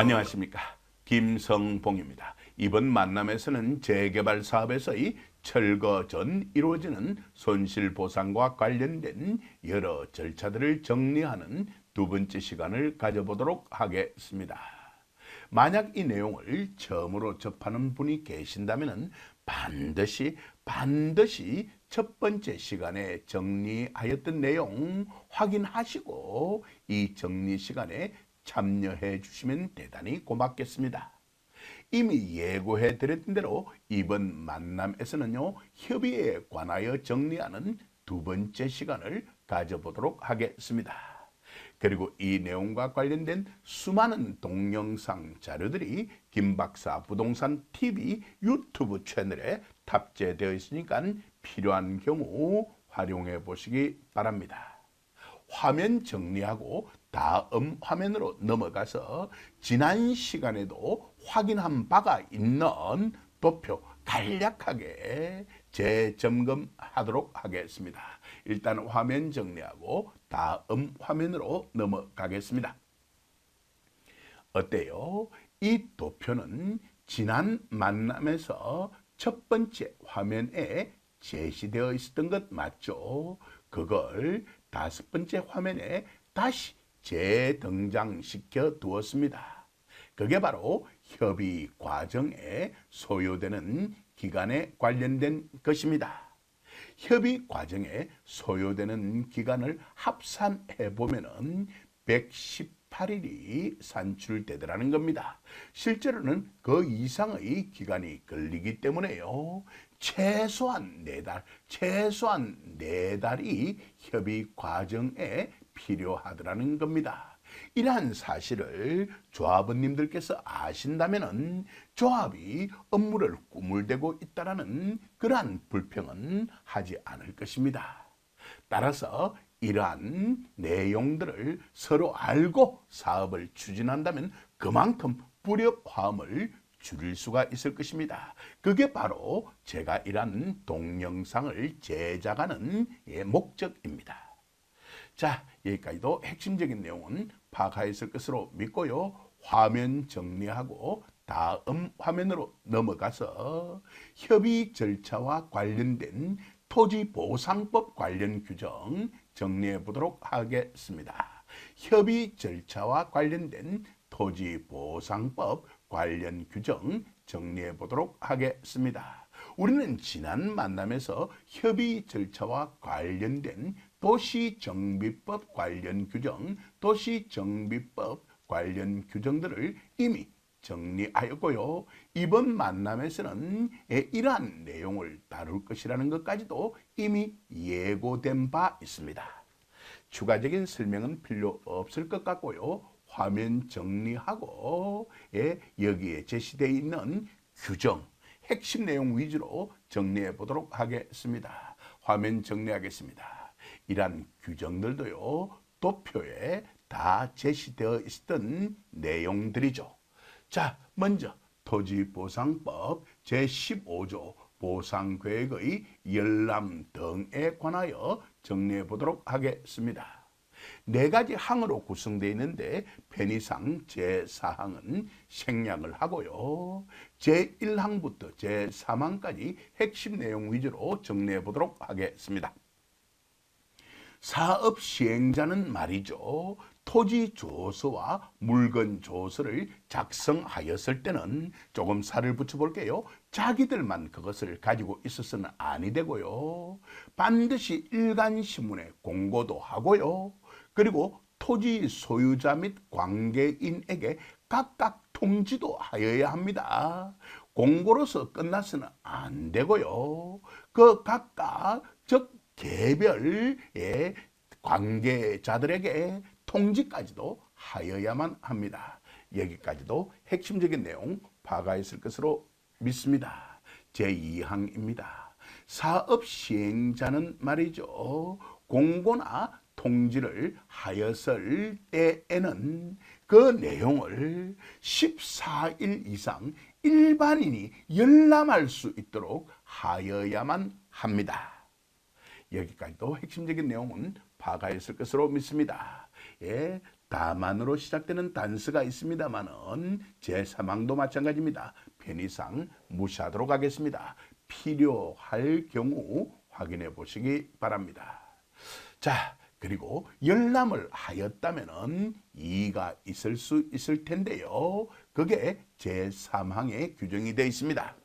안녕하십니까, 김성봉입니다. 이번 만남에서는 재개발 사업에서의 철거 전 이루어지는 손실보상과 관련된 여러 절차들을 정리하는 두 번째 시간을 가져보도록 하겠습니다. 만약 이 내용을 처음으로 접하는 분이 계신다면 반드시 첫 번째 시간에 정리하였던 내용 확인하시고 이 정리 시간에 참여해 주시면 대단히 고맙겠습니다. 이미 예고해 드렸던 대로 이번 만남에서는요, 협의에 관하여 정리하는 두 번째 시간을 가져보도록 하겠습니다. 그리고 이 내용과 관련된 수많은 동영상 자료들이 김박사 부동산 TV 유튜브 채널에 탑재되어 있으니까 필요한 경우 활용해 보시기 바랍니다. 화면 정리하고 다음 화면으로 넘어가서 지난 시간에도 확인한 바가 있는 도표 간략하게 재점검하도록 하겠습니다. 일단 화면 정리하고 다음 화면으로 넘어가겠습니다. 어때요? 이 도표는 지난 만남에서 첫 번째 화면에 제시되어 있었던 것 맞죠? 그걸 다섯 번째 화면에 다시 재등장시켜 두었습니다. 그게 바로 협의 과정에 소요되는 기간에 관련된 것입니다. 협의 과정에 소요되는 기간을 합산해 보면은 118일이 산출되더라는 겁니다. 실제로는 그 이상의 기간이 걸리기 때문에요, 최소한 4달이 협의 과정에 필요하더라는 겁니다. 이러한 사실을 조합원님들께서 아신다면 조합이 업무를 꾸물대고 있다는 그러한 불평은 하지 않을 것입니다. 따라서 이러한 내용들을 서로 알고 사업을 추진한다면 그만큼 불협화음을 줄일 수가 있을 것입니다. 그게 바로 제가 이러한 동영상을 제작하는 목적입니다. 자, 여기까지도 핵심적인 내용은 파악하였을 것으로 믿고요. 화면 정리하고 다음 화면으로 넘어가서 협의 절차와 관련된 토지보상법 관련 규정 정리해 보도록 하겠습니다. 협의 절차와 관련된 토지보상법 관련 규정 정리해 보도록 하겠습니다. 우리는 지난 만남에서 협의 절차와 관련된 도시정비법 관련 규정, 도시정비법 관련 규정들을 이미 정리하였고요. 이번 만남에서는 이러한 내용을 다룰 것이라는 것까지도 이미 예고된 바 있습니다. 추가적인 설명은 필요 없을 것 같고요. 화면 정리하고 여기에 제시되어 있는 규정, 핵심 내용 위주로 정리해 보도록 하겠습니다. 화면 정리하겠습니다. 이러한 규정들도요, 도표에 다 제시되어 있었던 내용들이죠. 자, 먼저 토지보상법 제15조 보상계획의 열람 등에 관하여 정리해 보도록 하겠습니다. 4가지 항으로 구성되어 있는데 편의상 제4항은 생략을 하고요, 제1항부터 제3항까지 핵심 내용 위주로 정리해 보도록 하겠습니다. 사업 시행자는 말이죠, 토지 조서와 물건 조서를 작성하였을 때는 조금 살을 붙여볼게요. 자기들만 그것을 가지고 있어서는 아니 되고요, 반드시 일간신문에 공고도 하고요, 그리고 토지 소유자 및 관계인에게 각각 통지도 하여야 합니다. 공고로서 끝나서는 안 되고요, 그 각각 즉 개별의 관계자들에게 통지까지도 하여야만 합니다. 여기까지도 핵심적인 내용 파악하였을 것으로 믿습니다. 제2항입니다. 사업 시행자는 말이죠, 공고나 통지를 하였을 때에는 그 내용을 14일 이상 일반인이 열람할 수 있도록 하여야만 합니다. 여기까지도 핵심적인 내용은 파악하였을 것으로 믿습니다. 다만으로 시작되는 단서가 있습니다만은 제3항도 마찬가지입니다. 편의상 무시하도록 하겠습니다. 필요할 경우 확인해 보시기 바랍니다. 자, 그리고 열람을 하였다면은 이의가 있을 수 있을 텐데요. 그게 제3항에 규정이 되어 있습니다.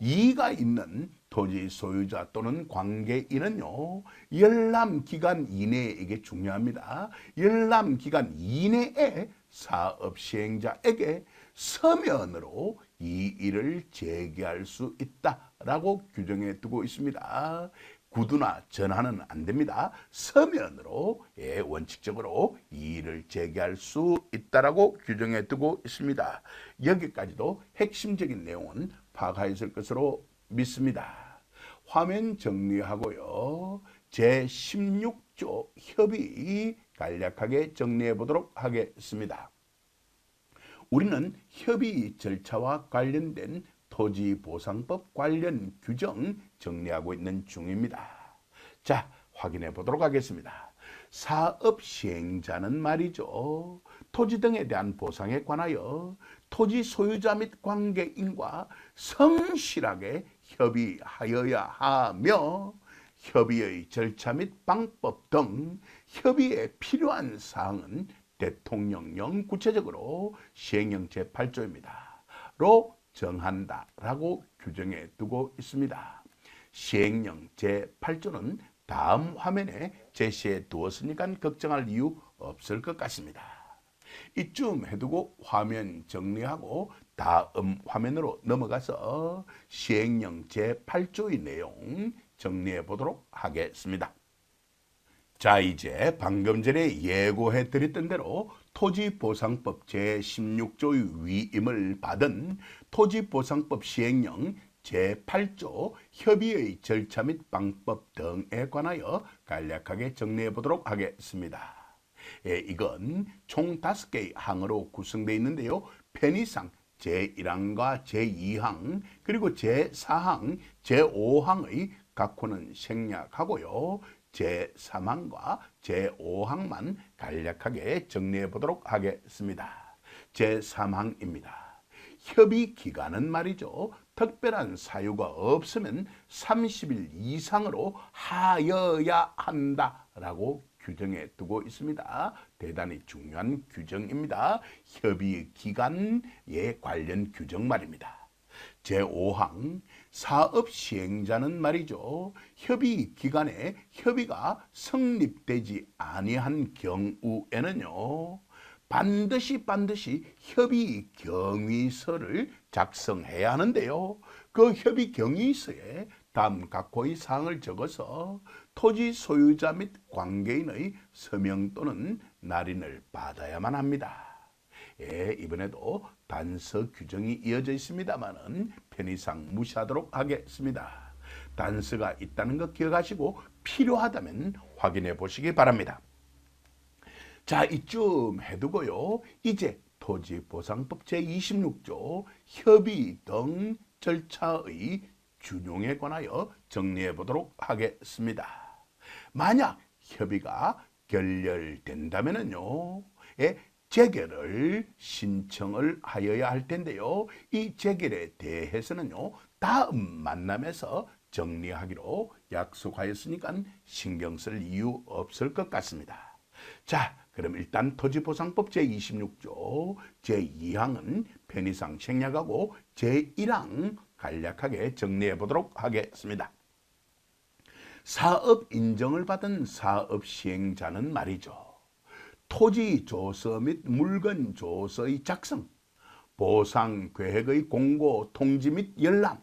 이의가 있는 토지 소유자 또는 관계인은요, 열람 기간 이내에, 이게 중요합니다. 열람 기간 이내에 사업 시행자에게 서면으로 이의를 제기할 수 있다라고 규정해 두고 있습니다. 구두나 전화는 안 됩니다. 서면으로 원칙적으로 이의를 제기할 수 있다라고 규정해 두고 있습니다. 여기까지도 핵심적인 내용은 파악하였을 것으로 믿습니다. 화면 정리하고요. 제16조 협의 간략하게 정리해 보도록 하겠습니다. 우리는 협의 절차와 관련된 토지보상법 관련 규정 정리하고 있는 중입니다. 자, 확인해 보도록 하겠습니다. 사업 시행자는 말이죠. 토지 등에 대한 보상에 관하여 토지 소유자 및 관계인과 성실하게 협의하여야 하며 협의의 절차 및 방법 등 협의에 필요한 사항은 대통령령 구체적으로 시행령 제8조입니다. 로 정한다라고 규정해 두고 있습니다. 시행령 제8조는 다음 화면에 제시해 두었으니까 걱정할 이유 없을 것 같습니다. 이쯤 해두고 화면 정리하고 다음 화면으로 넘어가서 시행령 제8조의 내용 정리해 보도록 하겠습니다. 자, 이제 방금 전에 예고해 드렸던 대로 토지보상법 제16조의 위임을 받은 토지보상법 시행령 제8조 협의의 절차 및 방법 등에 관하여 간략하게 정리해 보도록 하겠습니다. 이건 총 5개의 항으로 구성되어 있는데요. 편의상 제1항과 제2항 그리고 제4항, 제5항의 각 호는 생략하고요. 제3항과 제5항만 간략하게 정리해 보도록 하겠습니다. 제3항입니다. 협의 기간은 말이죠. 특별한 사유가 없으면 30일 이상으로 하여야 한다라고 규정해 두고 있습니다. 대단히 중요한 규정입니다. 협의 기간에 관련 규정 말입니다. 제5항 사업 시행자는 말이죠. 협의 기간에 협의가 성립되지 아니한 경우에는요. 반드시 협의 경위서를 작성해야 하는데요. 그 협의 경위서에 다음 각 호의 사항을 적어서 토지 소유자 및 관계인의 서명 또는 날인을 받아야만 합니다. 이번에도 단서 규정이 이어져 있습니다만은 편의상 무시하도록 하겠습니다. 단서가 있다는 거 기억하시고 필요하다면 확인해 보시기 바랍니다. 자, 이쯤 해두고요. 이제 토지보상법 제26조 협의 등 절차의 준용에 관하여 정리해 보도록 하겠습니다. 만약 협의가 결렬된다면요. 재결을 신청을 하여야 할 텐데요. 이 재결에 대해서는요. 다음 만남에서 정리하기로 약속하였으니까 신경 쓸 이유 없을 것 같습니다. 자, 그럼 일단 토지보상법 제26조 제2항은 편의상 생략하고 제1항 간략하게 정리해 보도록 하겠습니다. 사업 인정을 받은 사업 시행자는 말이죠. 토지 조서 및 물건 조서의 작성, 보상 계획의 공고, 통지 및 열람,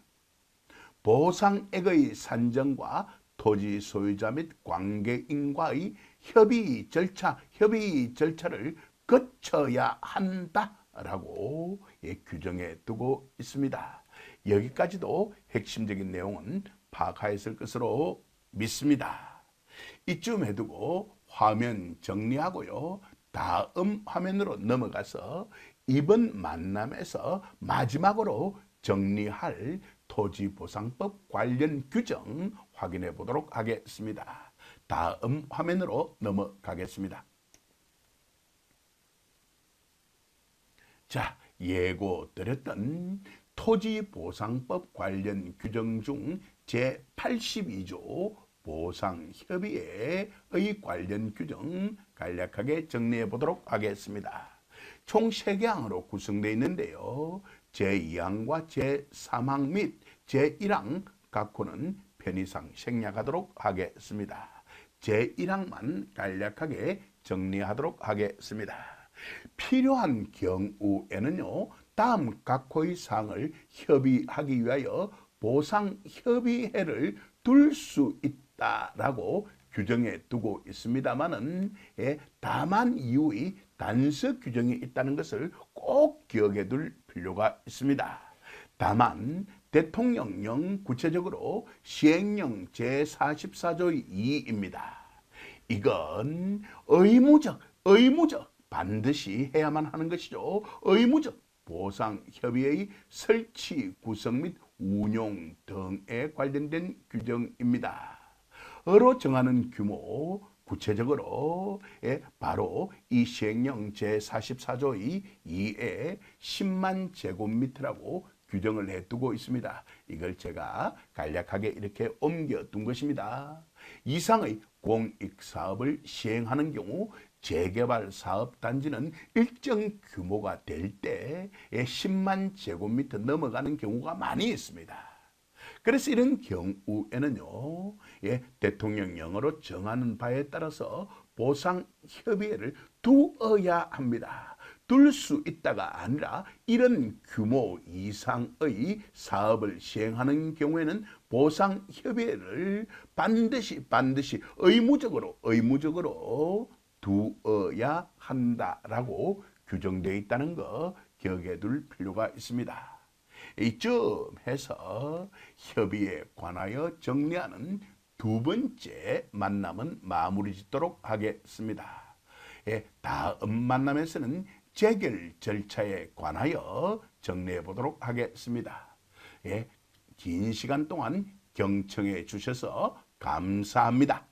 보상액의 산정과 토지 소유자 및 관계인과의 협의 절차를 거쳐야 한다라고 규정해 두고 있습니다. 여기까지도 핵심적인 내용은 파악하였을 것으로 믿습니다. 이쯤 해두고 화면 정리하고요. 다음 화면으로 넘어가서 이번 만남에서 마지막으로 정리할 토지보상법 관련 규정 확인해 보도록 하겠습니다. 다음 화면으로 넘어가겠습니다. 자, 예고드렸던 토지보상법 관련 규정 중 제82조 보상협의회의 관련 규정 간략하게 정리해 보도록 하겠습니다. 총 3개항으로 구성되어 있는데요. 제2항과 제3항 및 제1항 각호는 편의상 생략하도록 하겠습니다. 제1항만 간략하게 정리하도록 하겠습니다. 필요한 경우에는요, 다음 각호의 사항을 협의하기 위하여 보상협의회를 둘 수 있다라고 규정해 두고 있습니다만은, 다만 이후의 단서 규정이 있다는 것을 꼭 기억해 둘 필요가 있습니다. 다만 대통령령 구체적으로 시행령 제44조의 2입니다. 이건 의무적 반드시 해야만 하는 것이죠. 의무적 보상협의회의 설치, 구성 및 운용 등에 관련된 규정입니다. 어로 정하는 규모, 구체적으로 바로 이 시행령 제44조의 2에 10만 제곱미터라고 규정을 해두고 있습니다. 이걸 제가 간략하게 이렇게 옮겨둔 것입니다. 이상의 공익사업을 시행하는 경우 재개발 사업 단지는 일정 규모가 될 때 10만 제곱미터 넘어가는 경우가 많이 있습니다. 그래서 이런 경우에는요, 대통령령으로 정하는 바에 따라서 보상협의회를 두어야 합니다. 둘 수 있다가 아니라 이런 규모 이상의 사업을 시행하는 경우에는 보상협의회를 반드시 의무적으로 두어야 한다라고 규정되어 있다는 거 기억해 둘 필요가 있습니다. 이쯤해서 협의에 관하여 정리하는 두 번째 만남은 마무리 짓도록 하겠습니다. 다음 만남에서는 재결 절차에 관하여 정리해 보도록 하겠습니다. 긴 시간 동안 경청해 주셔서 감사합니다.